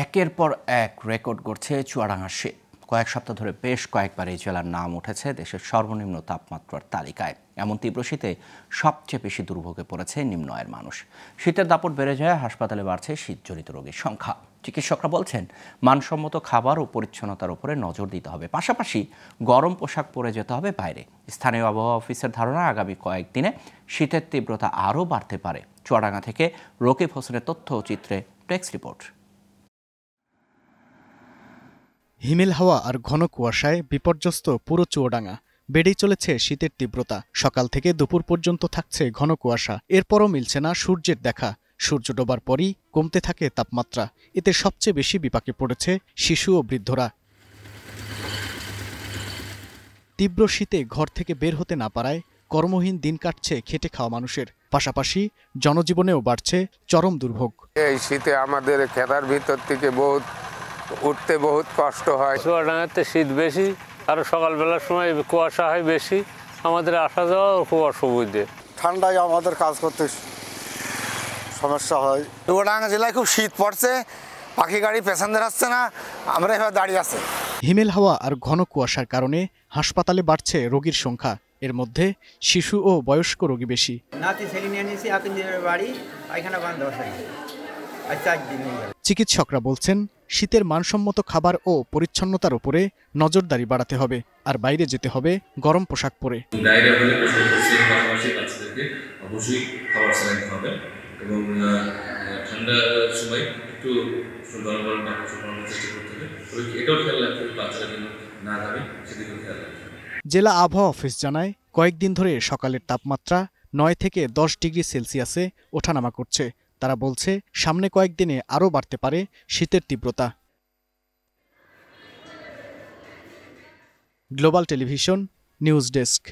একের পর এক রেকর্ড গড়ছে চুয়াডাঙ্গার শীত। কয়েক সপ্তাহ ধরে বেশ কয়েকবার এই জেলার নাম উঠেছে দেশের সর্বনিম্ন তাপমাত্রার তালিকায়। এমন তীব্র শীতে সবচেয়ে বেশি দুর্ভোগে পড়েছে নিম্ন আয়ের মানুষ। শীতের দাপট বেড়ে যায়, হাসপাতালে বাড়ছে শীতজনিত রোগীর সংখ্যা। চিকিৎসকরা বলছেন, মানসম্মত খাবার ও পরিচ্ছন্নতার উপরে নজর দিতে হবে, পাশাপাশি গরম পোশাক পরে যেতে হবে বাইরে। স্থানীয় আবহাওয়া অফিসের ধারণা, আগামী কয়েকদিনে শীতের তীব্রতা আরও বাড়তে পারে। চুয়াডাঙ্গা থেকে রকিব হোসেনের তথ্য ও চিত্রে টেক্সট রিপোর্ট। হিমেল হাওয়া আর ঘন কুয়াশায় বিপর্যস্ত পুরো চুয়াডাঙ্গা। বেড়েই চলেছে শীতের তীব্রতা। সকাল থেকে দুপুর পর্যন্ত থাকছে ঘন কুয়াশা। এরপরও মিলছে না সূর্যের দেখা। সূর্য ডোবার পরই কমতে থাকে তাপমাত্রা। এতে সবচেয়ে বেশি বিপাকে পড়েছে শিশু ও বৃদ্ধরা। তীব্র শীতে ঘর থেকে বের হতে না পারায় কর্মহীন দিন কাটছে খেটে খাওয়া মানুষের। পাশাপাশি জনজীবনেও বাড়ছে চরম দুর্ভোগ। এই শীতে আমাদের খেতার ভিতর থেকে উঠতে বহুত কষ্ট হয়। চুয়াডাঙ্গাতে শীত বেশি, আর সকালবেলার সময় কুয়াশা হয় বেশি। আমাদের আসা যাওয়া খুব অসুবিধে। ঠান্ডায় আমাদের কাজ করতে সমস্যা হয়। চুয়াডাঙ্গা জেলায় খুব শীত পড়ছে, পাখি গাড়ি প্যাসেঞ্জার আসছে না, আমরা এভাবে দাঁড়িয়ে আছি। হিমেল হাওয়া আর ঘন কুয়াশার কারণে হাসপাতালে বাড়ছে রোগীর সংখ্যা। এর মধ্যে শিশু ও বয়স্ক রোগী বেশি। চিকিৎসকরা বলছেন, শীতের মানসম্মত খাবার ও পরিচ্ছন্নতার উপরে নজরদারি বাড়াতে হবে, আর বাইরে যেতে হবে গরম পোশাক পরে। অবশ্যই খাবার স্যালাইন খাবেন এবং ঠান্ডার সময় একটু গরম গরম খাওয়ার চেষ্টা করতে হবে। এটাও খেয়াল রাখতে হবে, বাচ্চারা যেন না খাবে সেদিকেও খেয়াল রাখতে হবে। জেলা আবহাওয়া অফিস জানায়, কয়েকদিন ধরে সকালের তাপমাত্রা 9 থেকে 10 ডিগ্রি সেলসিয়াসে ওঠানামা করছে। তারা বলছে, সামনে কয়েকদিনে আরও বাড়তে পারে শীতের তীব্রতা। Global television news desk.